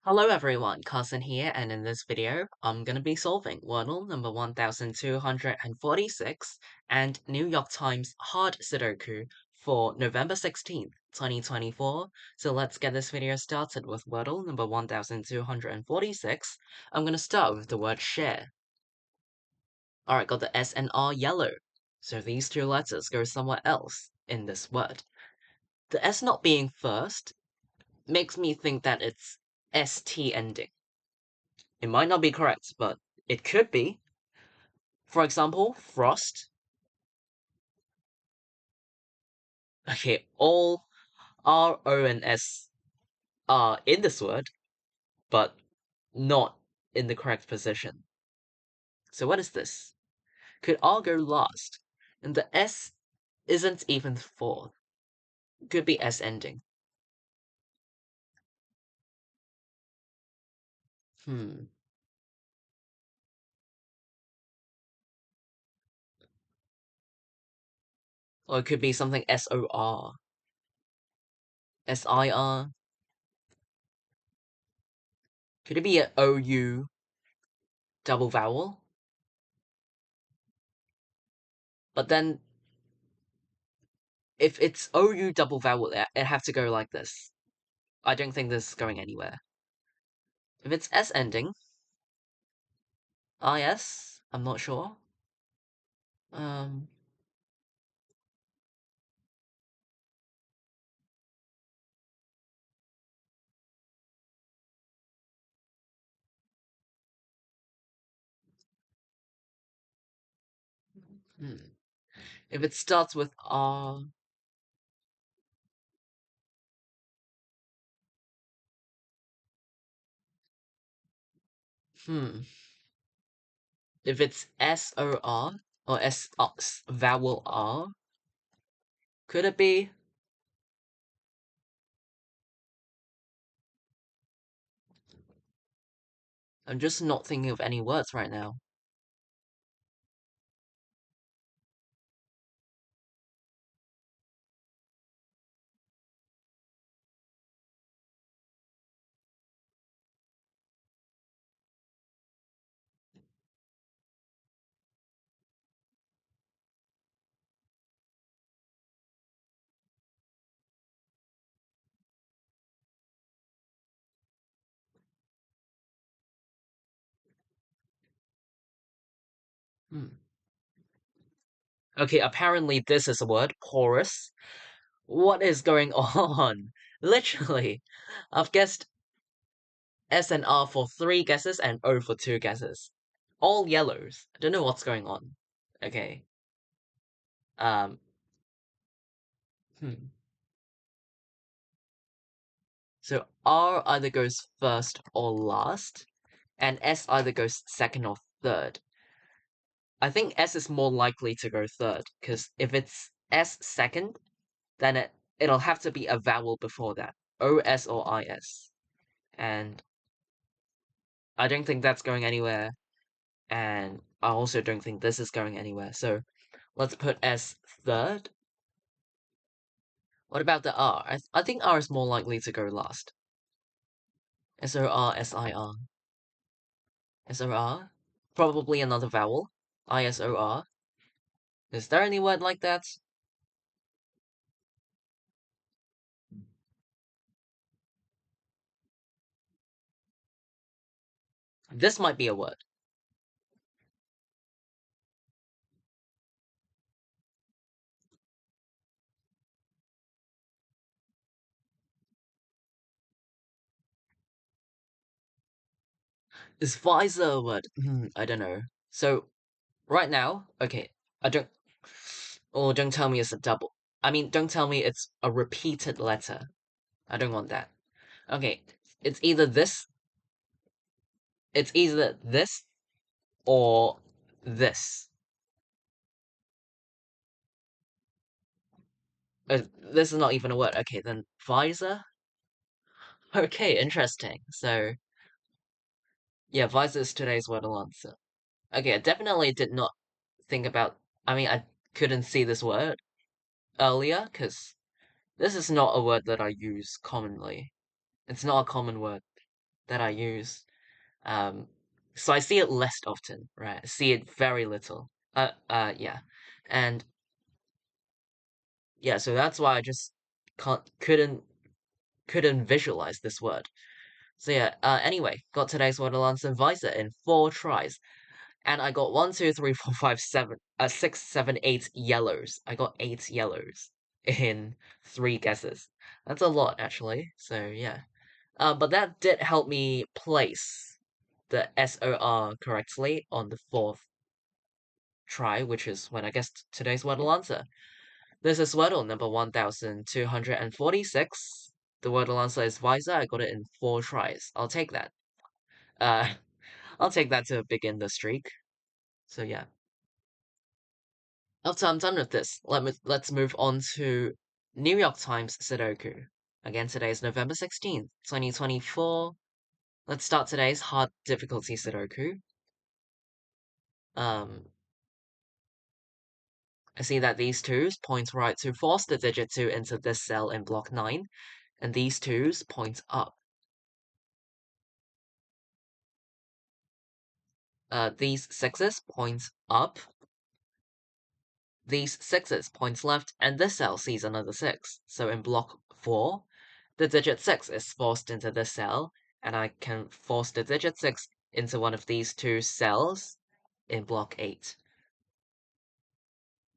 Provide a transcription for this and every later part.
Hello everyone, Cousin here, and in this video, I'm gonna be solving Wordle number 1246 and New York Times Hard Sudoku for November 16th, 2024. So let's get this video started with Wordle number 1246. I'm gonna start with the word share. Alright, got the S and R yellow. So these two letters go somewhere else in this word. The S not being first makes me think that it's ST ending. It might not be correct, but it could be. For example, frost. Okay, all R, O, and S are in this word, but not in the correct position. So what is this? Could R go last? And the S isn't even fourth. Could be S ending. Hmm. Or it could be something SOR. SIR. Could it be a OU double vowel? But then, if it's OU double vowel, it have to go like this. I don't think this is going anywhere. If it's S ending, IS, I'm not sure. Um, hmm. If it starts with R, hmm. If it's SOR or vowel R, could it be? I'm just not thinking of any words right now. Hmm. Okay, apparently this is a word, porous. What is going on? Literally, I've guessed S and R for 3 guesses and O for 2 guesses. All yellows. I don't know what's going on. Okay. Um, hmm. So R either goes first or last, and S either goes second or third. I think S is more likely to go third, because if it's S second, then it'll have to be a vowel before that. OS or IS. And I don't think that's going anywhere, and I also don't think this is going anywhere. So let's put S third. What about the R? I think R is more likely to go last. SOR, SIR. SOR? Probably another vowel. ISOR. Is there any word like that? This might be a word. Is visor a word? I don't know. So, right now, okay, I don't... Oh, don't tell me it's a double. I mean, don't tell me it's a repeated letter. I don't want that. Okay, it's either this... It's either this or this. This is not even a word. Okay, then visor? Okay, interesting. So, yeah, visor is today's Wordle answer. Okay, I definitely did not think about... I mean, I couldn't see this word earlier, because this is not a word that I use commonly. It's not a common word. that I use. So I see it less often, right? I see it very little. Yeah. And yeah, so that's why I just couldn't visualize this word. So yeah, anyway, got today's Wordle answer Visor in 4 tries. And I got 1, 2, 3, 4, 5, 7, 6, 7, 8 yellows. I got 8 yellows in 3 guesses. That's a lot, actually. So yeah. But that did help me place the SOR correctly on the 4th try, which is when I guessed today's Wordle answer. This is Wordle number 1246. The Wordle answer is Visor. I got it in 4 tries. I'll take that. Uh, I'll take that to begin the streak. So yeah. After I'm done with this, let's move on to New York Times Sudoku. Again, today is November 16th, 2024. Let's start today's hard difficulty Sudoku. I see that these twos point right to force the digit 2 into this cell in block 9, and these twos point up. These sixes point up, these sixes points left, and this cell sees another 6. So in block 4, the digit 6 is forced into this cell, and I can force the digit 6 into one of these 2 cells in block 8.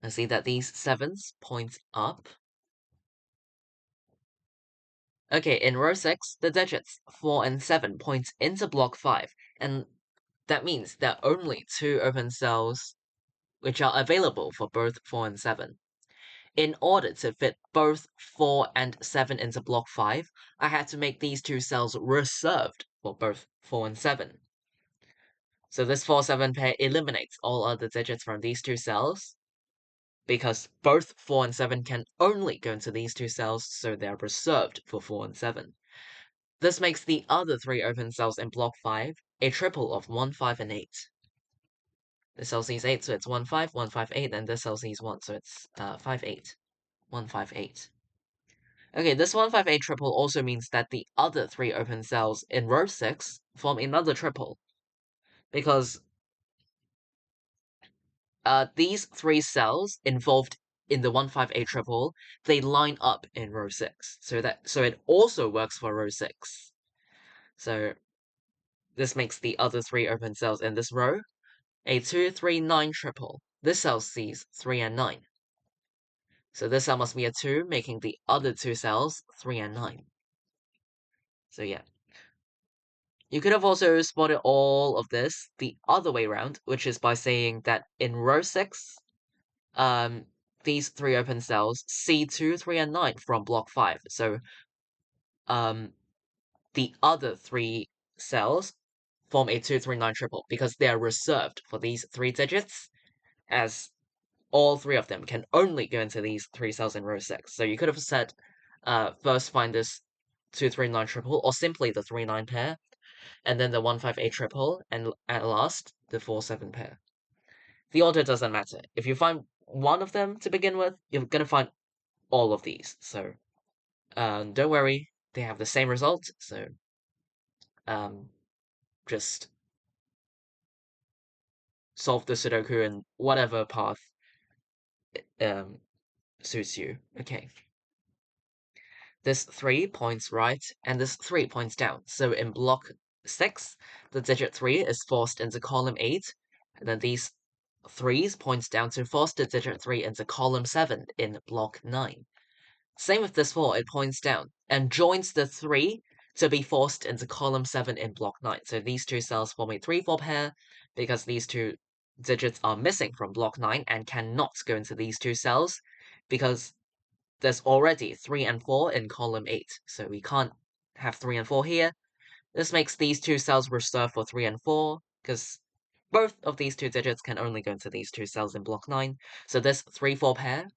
I see that these 7s point up. Okay, in row 6, the digits 4 and 7 point into block 5, and that means there are only 2 open cells which are available for both 4 and 7. In order to fit both 4 and 7 into block 5, I had to make these 2 cells reserved for both 4 and 7. So this 4-7 pair eliminates all other digits from these 2 cells, because both 4 and 7 can only go into these 2 cells, so they're reserved for 4 and 7. This makes the other 3 open cells in block 5 a triple of 1, 5, and 8. This cell sees 8, so it's 1, 5, 1, 5, 8, and this cell sees 1, so it's 5, 8. 1, 5, 8. Okay, this 1, 5, 8 triple also means that the other 3 open cells in row 6 form another triple, because these 3 cells involved in the 1, 5, 8 triple, they line up in row 6, so it also works for row 6. So this makes the other 3 open cells in this row a 2, 3, 9 triple. This cell sees 3 and 9. So this cell must be a 2, making the other 2 cells 3 and 9. So yeah. You could have also spotted all of this the other way around, which is by saying that in row 6, these 3 open cells see 2, 3, and 9 from block 5. So the other 3 cells form a 2, 3, 9 triple because they are reserved for these 3 digits, as all 3 of them can only go into these 3 cells in row 6. So you could have said, first find this 2, 3, 9 triple, or simply the 3, 9 pair, and then the 1, 5, 8 triple, and at last, the 4, 7 pair. The order doesn't matter. If you find one of them to begin with, you're gonna find all of these. So, don't worry, they have the same result, so, just solve the Sudoku in whatever path, suits you. Okay. This 3 points right, and this 3 points down. So in block 6, the digit 3 is forced into column 8, and then these 3's points down to force the digit 3 into column 7 in block 9. Same with this 4, it points down, and joins the 3 to be forced into column 7 in block 9. So these 2 cells form a 3-4 pair, because these 2 digits are missing from block 9 and cannot go into these 2 cells, because there's already 3 and 4 in column 8, so we can't have 3 and 4 here. This makes these 2 cells reserved for 3 and 4, because both of these 2 digits can only go into these 2 cells in block 9. So this 3-4 pair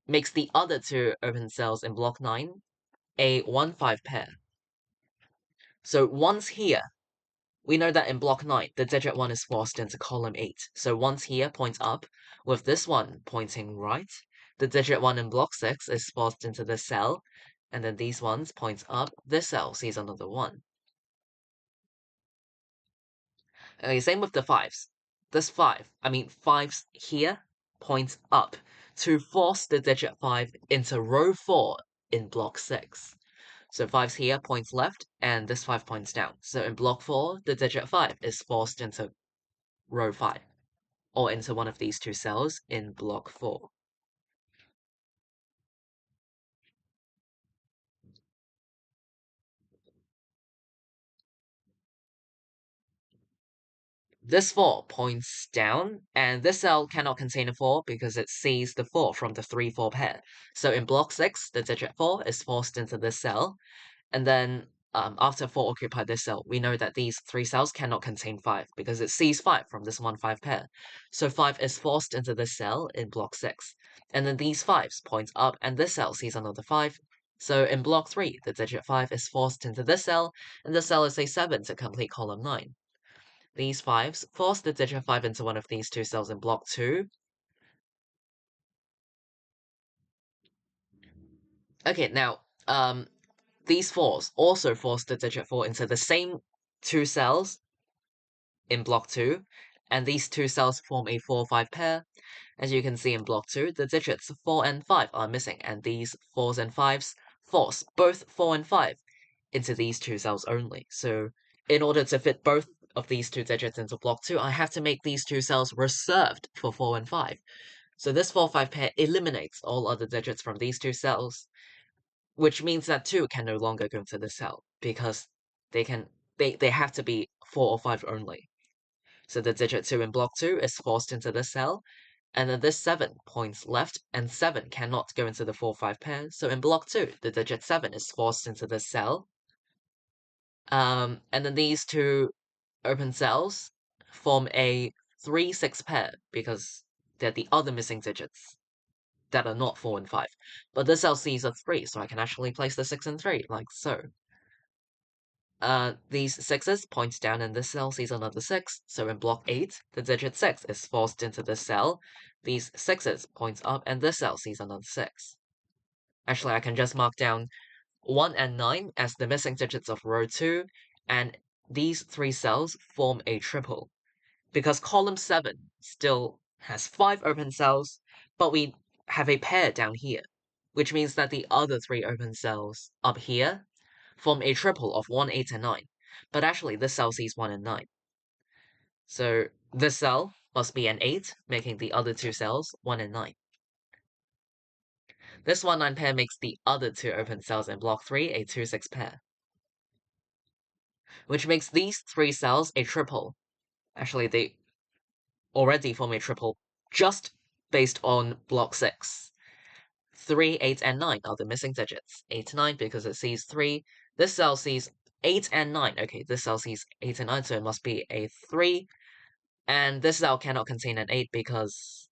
makes the other 2 open cells in block 9 a 1-5 pair. So once here, we know that in block 9, the digit 1 is forced into column 8. So once here points up, with this one pointing right, the digit 1 in block 6 is forced into this cell, and then these ones points up, this cell sees another 1. Okay, same with the 5s. This 5s here points up to force the digit 5 into row 4 in block 6. So 5s here points left, and this 5 points down. So in block 4, the digit 5 is forced into row 5, or into one of these two cells in block 4. This 4 points down, and this cell cannot contain a 4 because it sees the 4 from the 3-4 pair. So in block 6, the digit 4 is forced into this cell, and then after 4 occupy this cell, we know that these 3 cells cannot contain 5 because it sees 5 from this 1-5 pair. So 5 is forced into this cell in block 6. And then these 5s point up, and this cell sees another 5. So in block 3, the digit 5 is forced into this cell, and the cell is a 7 to complete column 9. These 5s force the digit 5 into one of these two cells in block 2. Okay, now, these 4s also force the digit 4 into the same two cells in block 2, and these two cells form a 4-5 pair. As you can see in block 2, the digits 4 and 5 are missing, and these 4s and 5s force both 4 and 5 into these two cells only. So in order to fit both of these two digits into block 2, I have to make these two cells reserved for 4 and 5. So this 4-5 pair eliminates all other digits from these two cells, which means that 2 can no longer go to the cell, because they have to be 4 or 5 only. So the digit 2 in block 2 is forced into this cell, and then this 7 points left, and 7 cannot go into the 4-5 pair, so in block 2, the digit 7 is forced into this cell. And then these two open cells form a 3-6 pair, because they're the other missing digits that are not 4 and 5. But this cell sees a 3, so I can actually place the 6 and 3, like so. These 6s point down, and this cell sees another 6, so in block 8, the digit 6 is forced into this cell. These 6s point up, and this cell sees another 6. Actually, I can just mark down 1 and 9 as the missing digits of row 2, and these 3 cells form a triple. Because column 7 still has 5 open cells, but we have a pair down here, which means that the other 3 open cells up here form a triple of 1, 8, and 9. But actually, this cell sees 1 and 9. So this cell must be an 8, making the other two cells 1 and 9. This 1-9 pair makes the other two open cells in block 3 a 2-6 pair, which makes these 3 cells a triple. Actually, they already form a triple just based on block 6. 3, 8, and 9 are the missing digits. 8, 9 because it sees 3. This cell sees 8 and 9. Okay, this cell sees 8 and 9, so it must be a 3. And this cell cannot contain an 8 because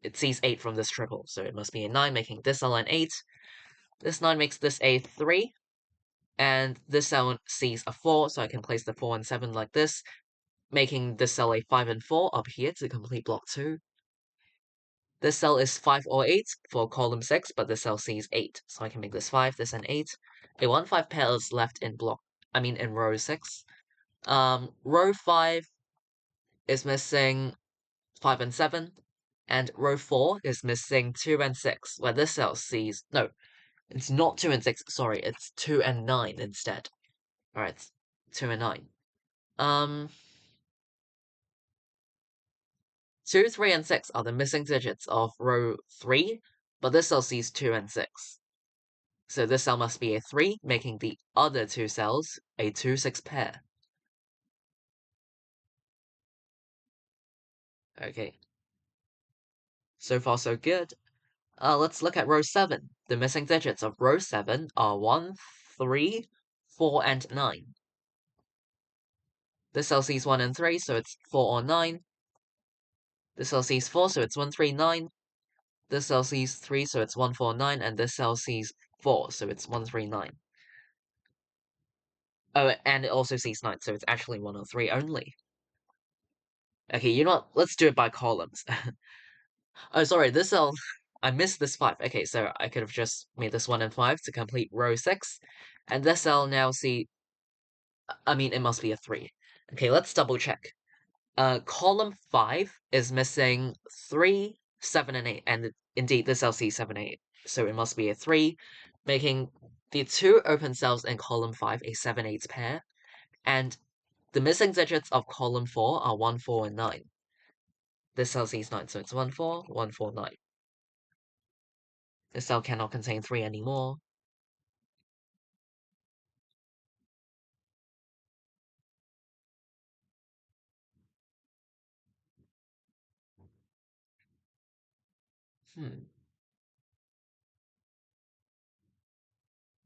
it sees 8 from this triple, so it must be a 9, making this cell an 8. This 9 makes this a 3. And this cell sees a 4, so I can place the 4 and 7 like this, making this cell a 5 and 4 up here to complete block 2. This cell is 5 or 8 for column 6, but this cell sees 8, so I can make this 5, this an 8. A 1-5 pair is left in in row 6. Row 5 is missing 5 and 7, and row 4 is missing 2 and 6, where this cell sees... No, it's not 2 and 6, sorry, it's 2 and 9 instead. Alright, 2 and 9. 2, 3, and 6 are the missing digits of row 3, but this cell sees 2 and 6. So this cell must be a 3, making the other two cells a 2-6 pair. Okay. So far so good. Let's look at row 7. The missing digits of row 7 are 1, 3, 4, and 9. This cell sees 1 and 3, so it's 4 or 9. This cell sees 4, so it's 1, 3, 9. This cell sees 3, so it's 1, 4, 9. And this cell sees 4, so it's 1, 3, 9. Oh, and it also sees 9, so it's actually 1 or 3 only. Okay, you know what? Let's do it by columns. Oh, sorry, this cell... I missed this 5. Okay, so I could have just made this 1 and 5 to complete row 6. And this cell now see... I mean, it must be a 3. Okay, let's double check. Column 5 is missing 3, 7, and 8, and indeed this cell sees 7, 8, so it must be a 3, making the two open cells in column 5 a 7, 8 pair, and the missing digits of column 4 are 1, 4, and 9. This cell sees 9, so it's 1, 4, 1, 4, 9. This cell cannot contain 3 anymore.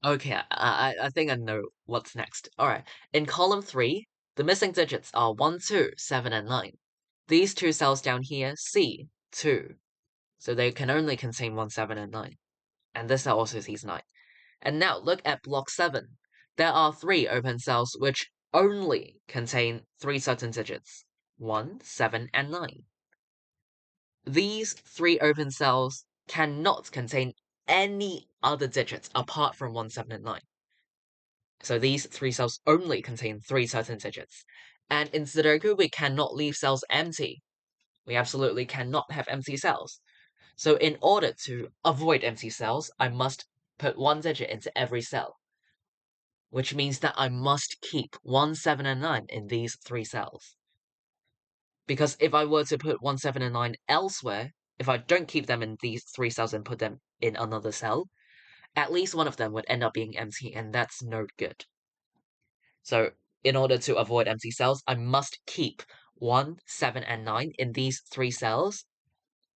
Okay, I think I know what's next. Alright, in column 3, the missing digits are 1, 2, 7, and 9. These two cells down here see 2, so they can only contain 1, 7, and 9. And this cell also sees 9. And now look at block 7. There are 3 open cells which only contain 3 certain digits, 1, 7, and 9. These 3 open cells cannot contain any other digits apart from 1, 7, and 9. So these 3 cells only contain 3 certain digits. And in Sudoku, we cannot leave cells empty. We absolutely cannot have empty cells. So in order to avoid empty cells, I must put 1 digit into every cell, which means that I must keep 1, 7, and 9 in these 3 cells. Because if I were to put 1, 7, and 9 elsewhere, if I don't keep them in these 3 cells and put them in another cell, at least one of them would end up being empty, and that's no good. So in order to avoid empty cells, I must keep 1, 7, and 9 in these 3 cells.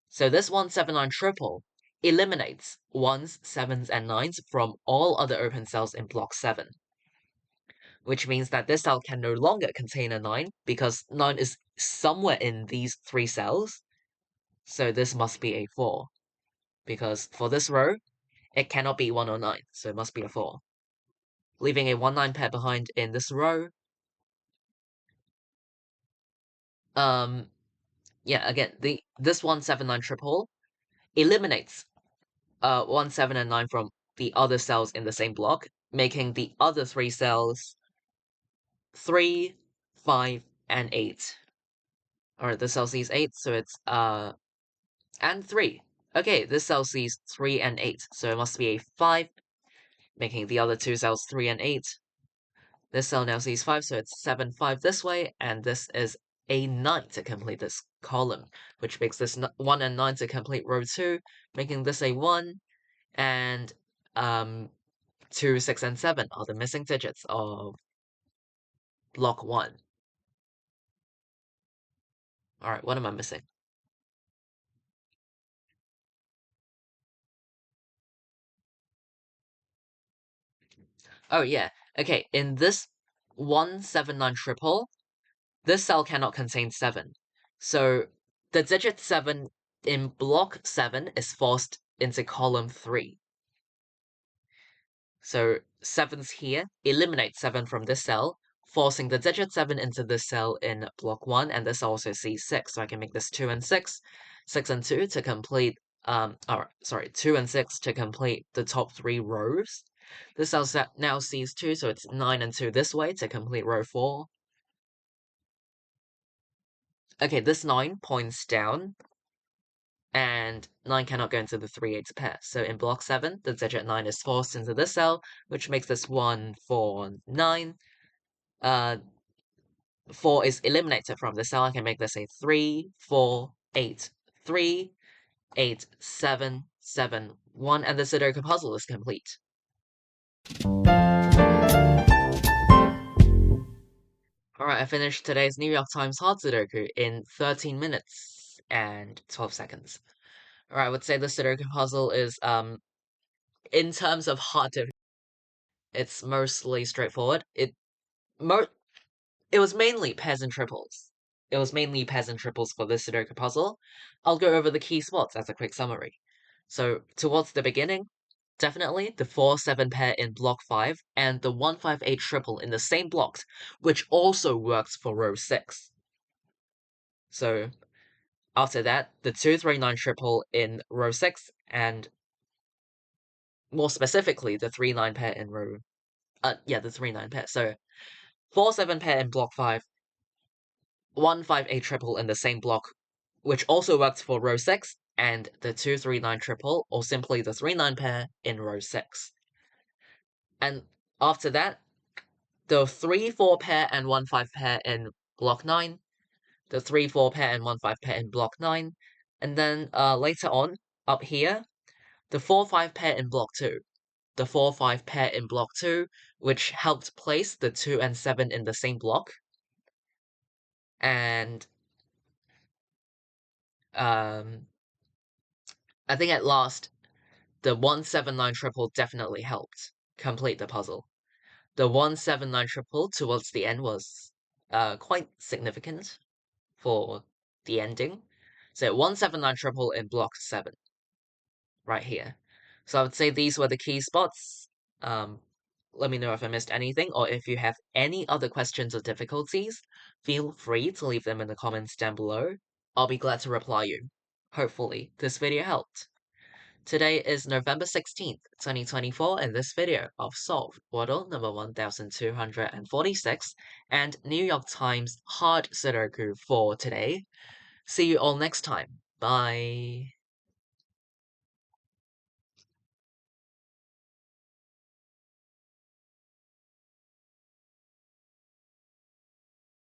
So this 1, 7, 9 triple eliminates 1s, 7s, and 9s from all other open cells in block 7. Which means that this cell can no longer contain a 9, because 9 is somewhere in these 3 cells. So this must be a 4. Because for this row, it cannot be 1 or 9, so it must be a 4. Leaving a 1, 9 pair behind in this row. Yeah, again, this 1, 7, 9 triple eliminates 1, 7, and 9 from the other cells in the same block, making the other 3 cells 3, 5, and 8. Alright, this cell sees 8, so it's and 3. Okay, this cell sees 3 and 8, so it must be a 5, making the other two cells 3 and 8. This cell now sees 5, so it's 7, 5 this way, and this is a 9 to complete this column, which makes this 1 and 9 to complete row 2, making this a 1, and 2, 6, and 7 are the missing digits of block 1. Alright, what am I missing? Oh yeah, okay, in this 1, 7, 9 triple, this cell cannot contain 7. So the digit 7 in block 7 is forced into column 3. So 7's here, eliminate 7 from this cell, forcing the digit 7 into this cell in block 1, and this also sees 6, so I can make this 2 and 6, 6 and 2 to complete, 2 and 6 to complete the top 3 rows. This cell now sees 2, so it's 9 and 2 this way to complete row 4. Okay, this 9 points down, and 9 cannot go into the 3/8 pair. So in block 7, the digit 9 is forced into this cell, which makes this 1, 4, 9. 4 is eliminated from the cell. I can make this a 3, 4, 8, 3, 8, 7, 7, 1, and the Sudoku puzzle is complete. Alright, I finished today's New York Times hard Sudoku in 13 minutes and 12 seconds. Alright, I would say the Sudoku puzzle is, in terms of hard difficulty, it's mostly straightforward. It was mainly pairs and triples. It was mainly pairs and triples for this Sudoku puzzle. I'll go over the key spots as a quick summary. So, towards the beginning, definitely the 4-7 pair in block 5 and the 1-5-8 triple in the same blocks, which also works for row 6. So, after that, the 2-3-9 triple in row 6 and more specifically the 3-9 pair in row the 3-9 pair. So 4-7 pair in block 5 158 triple in the same block, which also works for row 6, and the 239 triple, or simply the 3-9 pair in row 6. And after that, the 3-4 pair and 1-5 pair in block 9, the 3-4 pair and 1-5 pair in block 9, and then later on, up here, the 4-5 pair in block 2. The 4-5 pair in block 2, which helped place the 2 and 7 in the same block. And I think at last, the 179 triple definitely helped complete the puzzle. The 179 triple towards the end was quite significant for the ending. So 179 triple in block 7, right here. So I would say these were the key spots. Let me know if I missed anything, or if you have any other questions or difficulties, feel free to leave them in the comments down below. I'll be glad to reply you. Hopefully, this video helped. Today is November 16th, 2024, and this video I've solved Wordle number 1246 and New York Times hard Sudoku for today. See you all next time. Bye.